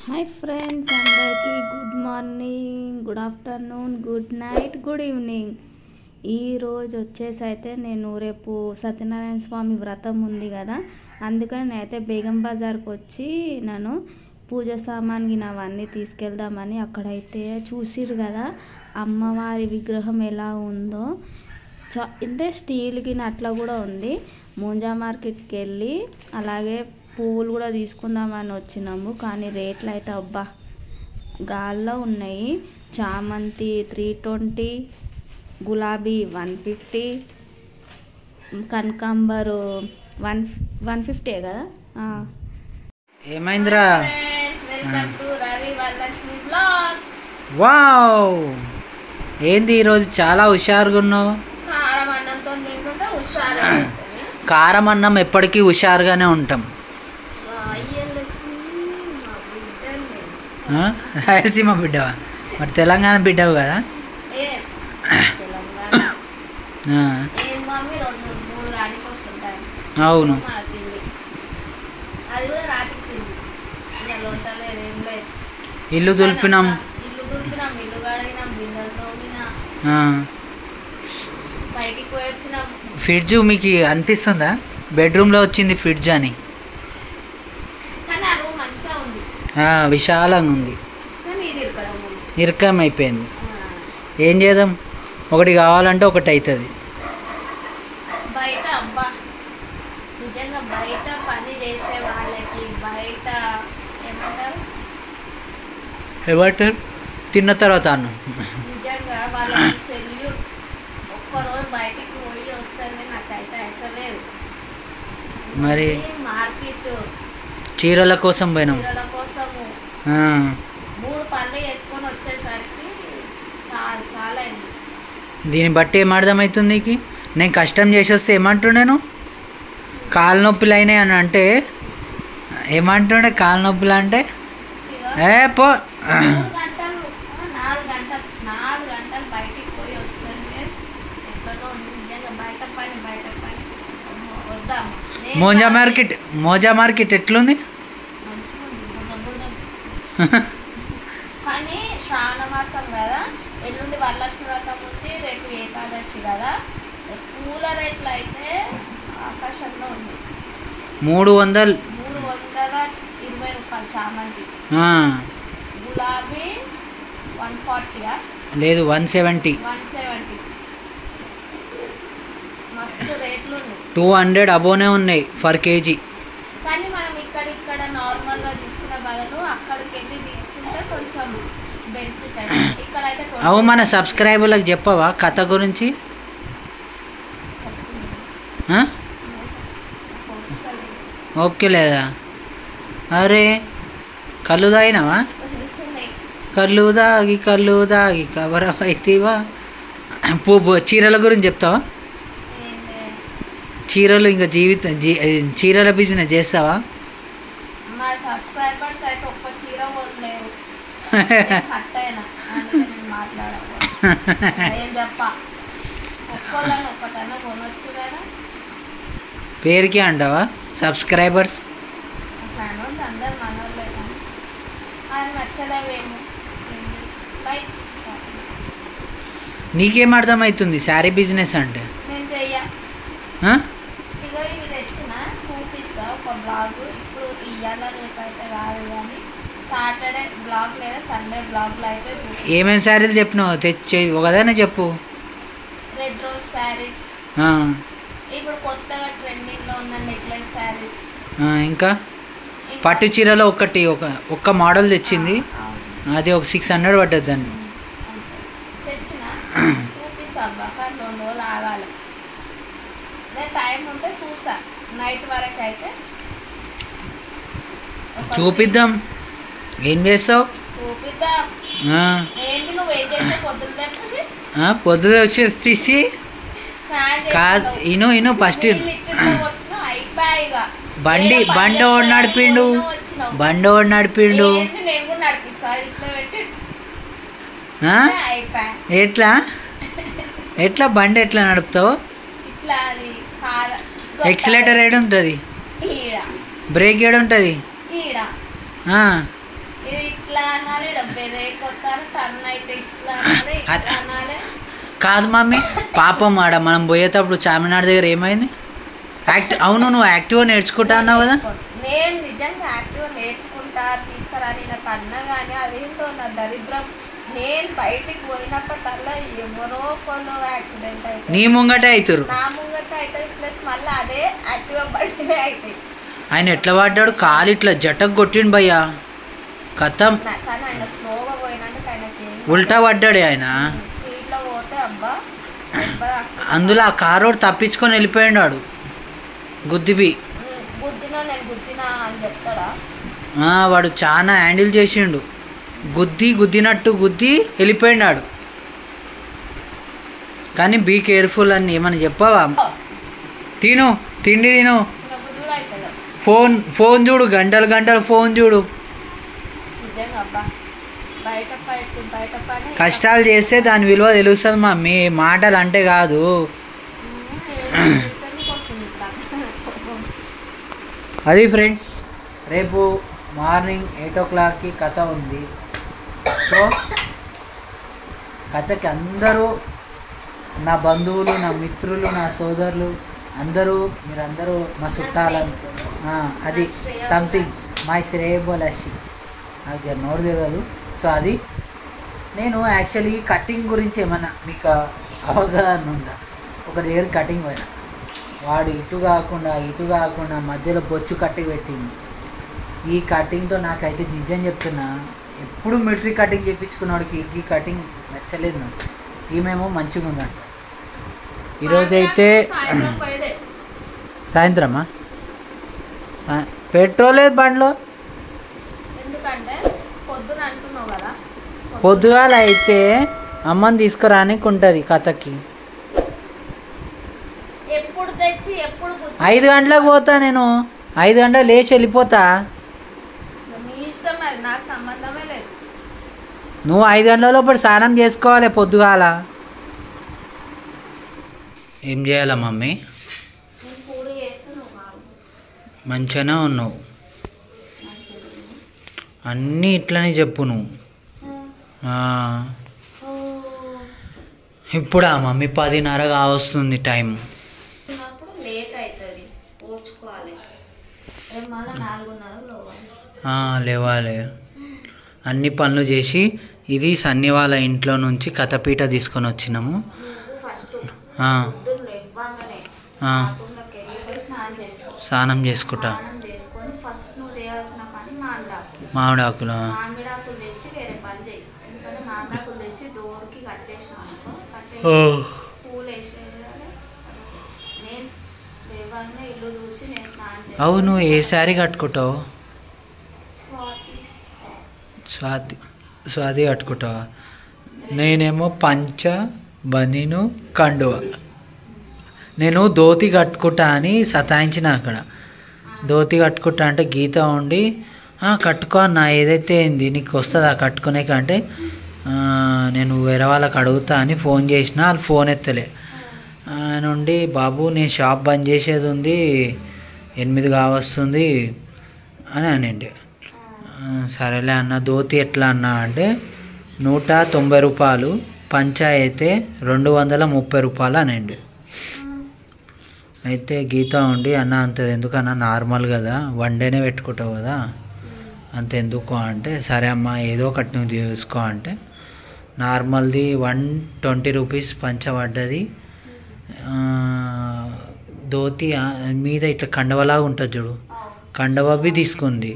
Hi friends, అందరికీ good morning, good afternoon, good night, good evening. ఈరోజు వచ్చేసి అయితే నేను రేపు సత్యనారాయణ స్వామి వ్రతం ఉంది కదా, అందుకని నేనైతే బేగం బజార్కి వచ్చి నేను పూజ సామాన్కి అవన్నీ తీసుకెళ్దామని అక్కడైతే చూసిరు కదా అమ్మవారి విగ్రహం ఎలా ఉందో. అంటే స్టీల్కి అట్లా కూడా ఉంది. మూంజా మార్కెట్కి వెళ్ళి అలాగే పువ్వులు కూడా తీసుకుందామని వచ్చినాము, కానీ రేట్లు అయితే అబ్బా గాల్లో ఉన్నాయి. చామంతి 320, గులాబీ 150, కనకాంబరు 150 కదా. ఏమైందిరా? Welcome to Ravi Varalakshmi blogs. Wow, ఏంది ఈరోజు చాలా హుషారుగా ఉన్నావు? కారం అన్నంతో తింటుంటే హుషారు. కారం అన్నం ఎప్పటికీ హుషారుగానే ఉంటాం. రాయలసీమ బిడ్డవా? మరి తెలంగాణ బిడ్డవు కదా. అవును, ఇల్లు దులిపినాం, ఫ్రిడ్జ్ మీకు అనిపిస్తుందా బెడ్రూమ్లో వచ్చింది ఫ్రిడ్జ్ అని? విశాలంగా ఉంది, ఇరకం అయిపోయింది. ఏం చేద్దాం, ఒకటి కావాలంటే ఒకటి అవుతుంది. బయట అబ్బా నిజంగా బయట పని చేసే వాళ్ళకి బయట ఏమంటారు తిన్న తర్వాత అన్నం. నిజంగా వాళ్ళకి సెల్యూట్. ఒక్కరోజు బయటికి పోయి వస్తుంది, నాకైతే అయితలేదు. మరి మార్కెట్ చీరల కోసం పోయినాం, చీరల కోసము 3 పనులు చేసుకొని వచ్చేసరికి సాలైంది. దీన్ని బట్టి ఏం అర్థమవుతుంది నీకు? నేను కష్టం చేసి వస్తే ఏమంటున్నాను, కాలు నొప్పులు అయినాయి అని అంటే ఏమంటుండే? కాలు నొప్పులు అంటే పో 4 గంటలు బయటికి పోయి వస్తుంది. ఎక్కడో ఉంది నిజంగా బయట పని వద్దాము. మోజా మార్కెట్ ఎట్లుంది? కానీ శ్రావణ మాసం కదా, ఎల్లుండి వరలక్ష్మి వ్రతం ఉంది, రేపు ఏకాదశి కదా. పూల రేట్లు అయితే ఆకాశంలో ఉంది. 320 రూపాయలు చామంతి. గులాబీ 140 లేదు 170. మస్తు రేట్లు ఉన్నాయి. 200 అబోనే ఉన్నాయి ఫర్ కేజీ. కానీ మనం ఇక్కడ నార్మల్ గా తీసుకున్న బదులు అక్కడికి వెళ్ళి తీసుకుంటే కొంచెం బెనిఫిట్ అవుతుంది. ఇక్కడైతే అవు మన సబ్స్క్రైబర్లకు చెప్పవా కథ గురించి? ఓకే లేదా? అరే కళ్ళు తాగినావా? కళ్ళు దాగి కవరవైతేవా? చీరల గురించి చెప్తావా? చీరలు ఇంకా చీరల బిజినెస్ చేస్తావా? మా సబ్స్క్రైబర్స్ అయితే ఒక్క చీర కొనలేరు. కొనొచ్చు కదా. పేరుకి అంటావా సబ్స్క్రైబర్స్? అందరు మనోళ్ళే, అది నచ్చలేవేమో. నీకేం అర్థమవుతుంది శారీ బిజినెస్ అంటే? మేము చెయ్య. ఇగో ఇవి తెచ్చిన చూపిస్తా ఒక బ్లాగ్. ఇప్పుడు ఇయ్యాల రేపు అయితే కాదు, కానీ సాటర్డే బ్లాగ్ లేదా సండే బ్లాగ్లో అయితే. ఏమేమి శారీలు చెప్పినావు? తెచ్చి ఒకదానే చెప్పు. రెడ్ రోజ్ శారీస్, ఇప్పుడు కొత్తగా ట్రెండింగ్ లో ఉన్న నెక్లెస్ శారీస్, ఇంకా పట్టు చీరలో ఒక్క మోడల్ తెచ్చింది, అది ఒక 600 పడ్డది. దాన్ని తెచ్చిన చూపిస్తా అబ్బా, కానీ 2 రోజులు ఆగాలి. టైం ఉంటే చూస్తా, నైట్ వరకు అయితే చూపిద్దాం. ఏం చేస్తావు? చూపిద్దాం. ఏంటి నువ్వు ఏం చేస్తే పొద్దున వచ్చి తీసి కాదు. ఇను ఫస్ట్ బండి ఓడి నడిపిండు. ఎట్లా బండి ఎట్లా నడుపుతావు? ఎక్సిలేటర్ ఏడు ఉంటుంది, బ్రేక్ ఏడు ఉంటుంది, ఇది ఇట్లా అనాలి, డబ్బేదే కొత్త టర్న్ అయితే ఇట్లా అనాలి, ఇట్లా అనాలి. కాదు మమ్మీ, పాపం ఆడ మనం పోయేటప్పుడు చార్మినార్ దగ్గర ఏమైంది? అవును, నువ్వు యాక్టివ్గా నేర్చుకుంటా అన్నావు కదా. నేను నిజంగా యాక్టివ్గా నేర్చుకుంటా తీసుకురాని నాకు అన్నా కానీ అదేంటో నా దరిద్రం. నేను బయటికి పోయినప్పటల్లా ఎవరో కొన్ని యాక్సిడెంట్ అయితే నీ ముంగటే అవుతారు, నా ముంగట అవుతుంది. ప్లస్ మళ్ళీ అదే యాక్టివ్గా బయటనే అవుతాయి. ఆయన ఎట్లా పడ్డాడు? కాలు ఇట్లా జటకు కొట్టిండు భయ్యా, కథం. కానీ ఆయన స్లోగా పోయినందుకు ఆయనకి ఉల్టా పడ్డాడు ఆయన. స్పీడ్లో పోతే అబ్బా అందులో ఆ కారు తప్పించుకొని వెళ్ళిపోయాడు వాడు. గుద్దిబి గుద్దినా నేను గుద్దినా అని చెప్తాడా? వాడు చాలా హ్యాండిల్ చేసిండు. గుద్దినట్టు గుద్ది వెళ్ళిపోయినాడు. కానీ బీ కేర్ఫుల్ అని ఏమని చెప్పావా? తిండి తిను, ఫోన్ చూడు, గంటలు ఫోన్ చూడు. కష్టాలు చేస్తే దాని విలువ తెలుస్తుంది మమ్మీ, మాటలు అంటే కాదు. అది ఫ్రెండ్స్, రేపు మార్నింగ్ 8 o'clockకి కథ ఉంది. సో కథకి అందరూ నా బంధువులు, నా మిత్రులు, నా సోదరులు అందరూ, మీరందరూ మా చుట్టాలని, అది సంథింగ్ మై శ్రేయబోలసి నాకు నోరు తెలియదు. సో అది నేను యాక్చువల్లీ కటింగ్ గురించి ఏమన్నా మీకు అవగాహన ఉందా? ఒక దగ్గర కటింగ్ పోయినా, వాడు ఇటు కాకుండా మధ్యలో బొచ్చు కట్టి పెట్టింది. ఈ కటింగ్తో నాకైతే నిజం చెప్తున్నా, ఎప్పుడు మిలిటరీ కటింగ్ చేయించుకున్నవాడికి ఈ కటింగ్ నచ్చలేదు నాకు. ఈమెమో మంచిగా ఉందంట. ఈరోజైతే సాయంత్రమా పెట్రోల్ లేదు బండ్లో, ఎందుకంటే పొద్దున అంటున్నావు కదా, పొద్దుగాల అయితే అమ్మని తీసుకురానికి ఉంటుంది కథకి. ఎప్పుడు తెచ్చి ఎప్పుడు 5 గంటలకు పోతా నేను, 5 గంటలకు లేచి వెళ్ళిపోతా. మీ ఇష్టం, అది నాకు సంబంధమే లేదు. నువ్వు 5 గంటల లోపల స్నానం చేసుకోవాలి పొద్దుగాల. ఏం చేయాలా మమ్మీ? మంచిగానే ఉన్నావు, అన్నీ ఇట్లనే చెప్పు నువ్వు. ఇప్పుడా మమ్మీ 10:30 కావస్తుంది టైం. లేట్ అవుతుంది, ఓడ్చుకోవాలి. లేవాలి, అన్ని పనులు చేసి. ఇది సన్ని వాళ్ళ ఇంట్లో నుంచి కథపీట తీసుకొని వచ్చినాము. స్నానం చేసుకుంటా. మామిడాకులు తెచ్చి వేరే పని చేయి. ఎందుకంటే మామిడాకులు తెచ్చి డోర్కి కట్టేసినాం అనుకో, పూలు వేసేయాలి. నేను వేగంగా ఇల్లు దూసి నేను స్నానం చేస్తాను. అవును, ఏ శారీ కట్టుకుంటావు? స్వాతి కట్టుకుంటావా? నేనేమో పంచ, బనీను, కండువ. నేను ధోతి కట్టుకుంటా అని సతాయించిన. అక్కడ ధోతి కట్టుకుంటా అంటే గీత ఉండి కట్టుకో అన్న, ఏదైతే ఏంది నీకు వస్తుందా కట్టుకునే కంటే, నేను వేరే వాళ్ళకి అడుగుతా అని ఫోన్ చేసిన. వాళ్ళు ఫోన్ ఎత్తలే. నుండి బాబు నేను షాప్ బంద్ చేసేది ఉంది, 8 కావస్తుంది అని అనండి. సరేలే అన్న, ధోతి ఎట్లా అన్నా అంటే 190 రూపాయలు, పంచ అయితే 230 రూపాయలు అనండి. అయితే గీత ఉండి అన్న అంతది ఎందుకన్నా, నార్మల్ కదా, 1 డేనే పెట్టుకుంటావు కదా, అంత ఎందుకు అంటే, సరే అమ్మ ఏదో ఒకటి నువ్వు తీసుకో అంటే, నార్మల్ది 120 రూపీస్ పంచ పడ్డది. ధోతి మీద ఇట్లా కండవలాగా ఉంటుంది చూడు, కండవబి తీసుకుంది.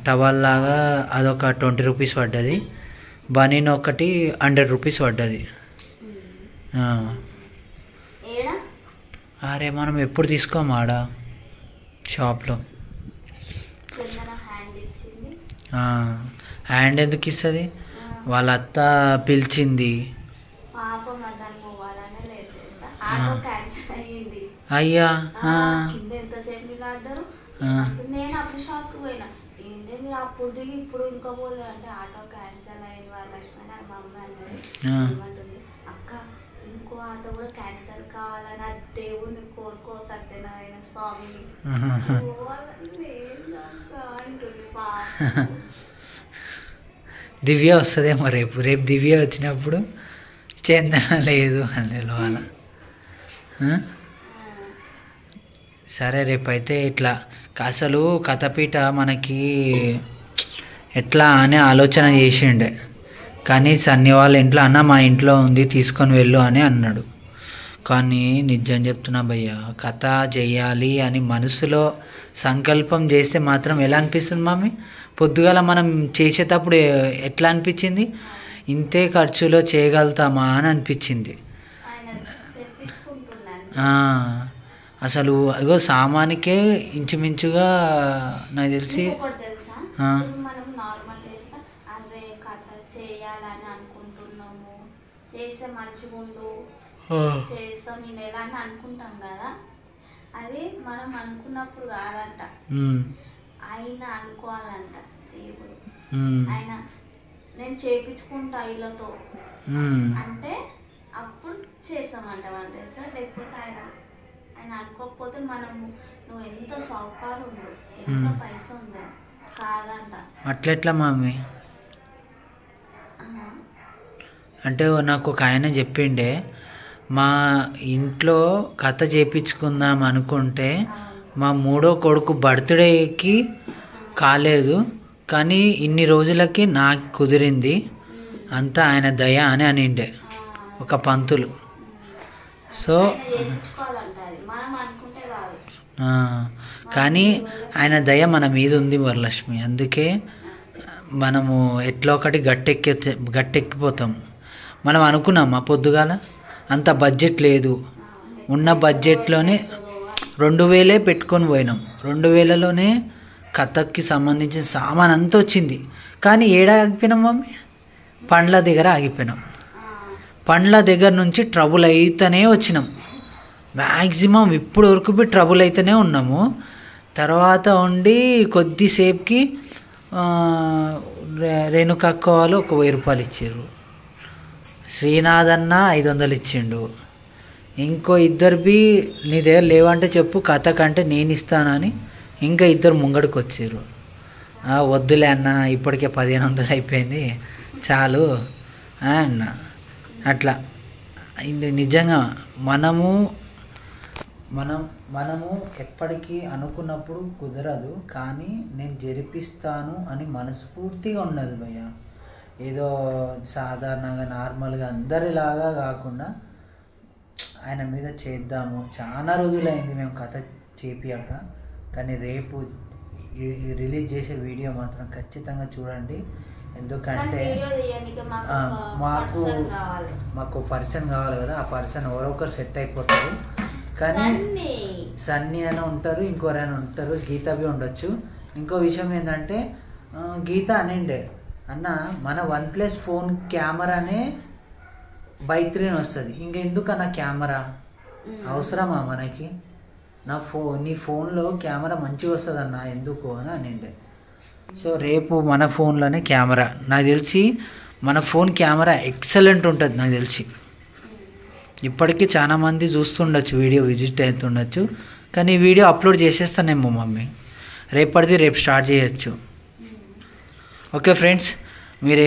టవల్ లాగా అదొక 20 రూపీస్ పడ్డది. బనీన్ ఒకటి 100 రూపీస్ పడ్డది. అరే మనం ఎప్పుడు తీసుకోము ఆడ షాప్లో. హ్యాండ్ ఎందుకు ఇస్తుంది? వాళ్ళ అత్త పిలిచింది. అయ్యా నేను అప్పుడు షాప్కి పోయినా, ఏంటంటే మీరు అప్పుడు దిగి ఇప్పుడు ఇంకా పోలే అంటే, ఆటో క్యాన్సిల్ అయింది వరలక్ష్మి అని మా అమ్మ అన్నది. ఏమంటుంది, అక్క ఇంకో ఆటో కూడా క్యాన్సిల్ కావాలని ఆ దేవుడిని కోరుకో సత్యనారాయణ స్వామిని అంటుంది. దివ్య వస్తుందేమో రేపు దివ్య వచ్చినప్పుడు చందన లేదు అని లోన. సరే రేపైతే ఇట్లా అసలు కథపీట మనకి ఎట్లా అనే ఆలోచన చేసిండే, కానీ సన్ని వాళ్ళ ఇంట్లో అన్న మా ఇంట్లో ఉంది తీసుకొని వెళ్ళు అని అన్నాడు. కానీ నిజం చెప్తున్నా భయ్య, కథ చేయాలి అని మనసులో సంకల్పం చేస్తే మాత్రం ఎలా అనిపిస్తుంది మమ్మీ? పొద్దుగాల మనం చేసేటప్పుడు ఎట్లా అనిపించింది? ఇంతే ఖర్చులో చేయగలుగుతామా అని అనిపించింది. అసలు ఇగో సామానికే ఇంచుమించుగా నాకు తెలిసి చేస్తాం ఈ నెల అని అనుకుంటాం కదా, అది మనం అనుకున్నప్పుడు కాదంట, ఆయన అనుకోవాలంట దేవుడు. ఆయన నేను చేపించుకుంటా ఇళ్ళతో అంటే అప్పుడు చేస్తామంట మనం తెలుసా. లేకపోతే ఆయన అనుకోకపోతే మనము నువ్వు ఎంత సౌకర్యం ఉండు, ఎంత పైసా ఉందా కాదంట. అట్లెట్లా మమ్మీ? అంటే నాకు ఒక ఆయన చెప్పిండే, మా ఇంట్లో కథ చేయించుకుందాం అనుకుంటే మా మూడో కొడుకు బర్త్డేకి కాలేదు, కానీ ఇన్ని రోజులకి నాకు కుదిరింది, అంతా ఆయన దయ అని అనిండే ఒక పంతులు. సో కానీ ఆయన దయ మన మీద ఉంది వరలక్ష్మి, అందుకే మనము ఎట్లా ఒకటి గట్టెక్కిపోతాం. మనం అనుకున్నామా పొద్దుగాల అంత బడ్జెట్ లేదు, ఉన్న బడ్జెట్లోనే 2000 పెట్టుకొని పోయినాం. 2000లోనే కథకి సంబంధించిన సామాన్ అంతా వచ్చింది. కానీ ఏడా ఆగిపోయినాం మమ్మీ? పండ్ల దగ్గర ఆగిపోయినాం. పండ్ల దగ్గర నుంచి ట్రబుల్ అయితేనే వచ్చినాం. మ్యాక్సిమం ఇప్పుడు వరకు ట్రబుల్ అయితేనే ఉన్నాము. తర్వాత ఉండి కొద్దిసేపుకి రేణుకక్క వాళ్ళు ఒక 1000 రూపాయలు ఇచ్చారు, శ్రీనాథ్ అన్న 500 ఇచ్చిండు, ఇంకో ఇద్దరివి నీ దగ్గర లేవంటే చెప్పు కథ కంటే నేను ఇస్తానని ఇంకా 2 ముంగడికి వచ్చారు. వద్దులే అన్న ఇప్పటికే 1500 అయిపోయింది చాలు అన్న. అట్లా ఇది నిజంగా మనము ఎప్పటికీ అనుకున్నప్పుడు కుదరదు, కానీ నేను జరిపిస్తాను అని మనస్ఫూర్తిగా ఉన్నది భయ్య. ఏదో సాధారణంగా నార్మల్గా అందరిలాగా కాకుండా ఆయన మీద చేద్దాము. చాలా రోజులైంది మేము కథ చేపియాక, కానీ రేపు రిలీజ్ చేసే వీడియో మాత్రం ఖచ్చితంగా చూడండి. ఎందుకంటే మాకు పర్సన్ కావాలి కదా, ఆ పర్సన్ ఎవరో ఒకరు సెట్ అయిపోతారు. కానీ సన్నీ అని ఉంటారు, ఇంకోరైనా ఉంటారు, గీత బి ఉండొచ్చు. ఇంకో విషయం ఏంటంటే గీత అనిండే అన్న మన OnePlus ఫోన్ కెమెరానే by3 వస్తుంది, ఇంకెందుకన్నా కెమెరా అవసరమా మనకి? నీ ఫోన్లో కెమెరా మంచిగా వస్తుంది అన్న ఎందుకు అని అనిండే. సో రేపు మన ఫోన్లోనే కెమెరా, నాకు తెలిసి మన ఫోన్ కెమెరా ఎక్సలెంట్ ఉంటుంది నాకు తెలిసి. ఇప్పటికీ చాలామంది చూస్తుండొచ్చు, వీడియో విజిట్ అవుతుండొచ్చు, కానీ ఈ వీడియో అప్లోడ్ చేసేస్తానేమో మమ్మీ, రేపు స్టార్ట్ చేయొచ్చు. ఓకే ఫ్రెండ్స్, మీరు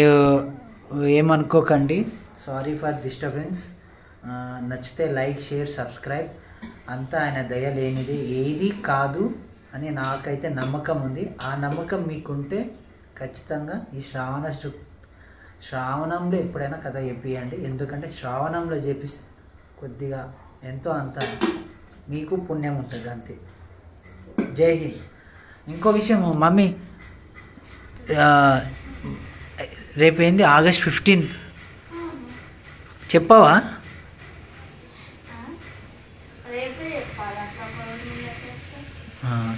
ఏమనుకోకండి, సారీ ఫర్ డిస్టర్బెన్స్. నచ్చితే లైక్, షేర్, సబ్స్క్రైబ్. అంతా ఆయన దయ లేనిది ఏది కాదు అని నాకైతే నమ్మకం ఉంది. ఆ నమ్మకం మీకుంటే ఖచ్చితంగా ఈ శ్రావణంలో ఎప్పుడైనా కథ చెప్పియండి. ఎందుకంటే శ్రావణంలో చేపిస్తే కొద్దిగా ఎంతో అంత మీకు పుణ్యం ఉంటుంది అంతే. జై హింద్. ఇంకో విషయం మమ్మీ, రేపు ఏంది August 15 చెప్పవా?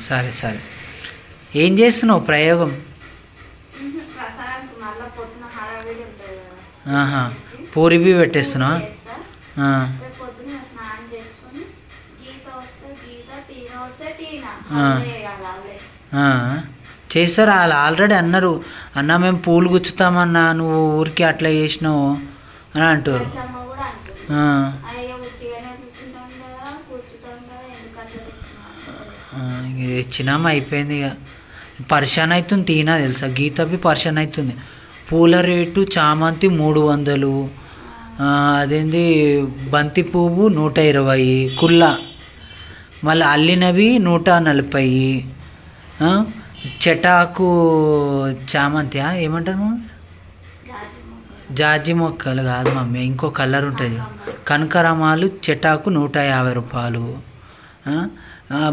సరే ఏం చేస్తున్నావు ప్రయోగం? పూరి బి పెట్టేస్తున్నావా? చేస్తారు వాళ్ళు ఆల్రెడీ అన్నారు, అన్న మేము పూలు గుచ్చుతామన్నా నువ్వు ఊరికి అట్లా చేసినావు అని అంటారు. తెచ్చినామా అయిపోయింది. ఇక పరిశాన్ అవుతుంది తీనా తెలుసా, గీత బి పరిశాన్ అవుతుంది. పూల రేటు చామంతి 300, అదేంది బంతి పువ్వు 120, కుల్ల మళ్ళీ అల్లినవి 140, చెటాకు చామంతి ఏమంటారు మమ్మీ? జాజి మొక్కలు కాదు మమ్మీ, ఇంకో కలర్ ఉంటుంది. కనకరమాలు చెటాకు 150 రూపాయలు,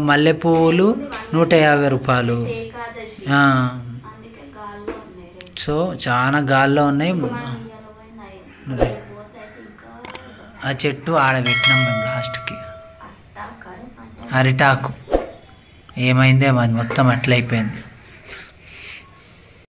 మల్లెపూలు 150 రూపాయలు. సో చాలా గాల్లో ఉన్నాయి. ఆ చెట్టు ఆడబెట్టినాం మేము లాస్ట్కి. అరిటాకు ఏమైందే మాది మొత్తం అట్లయిపోయింది.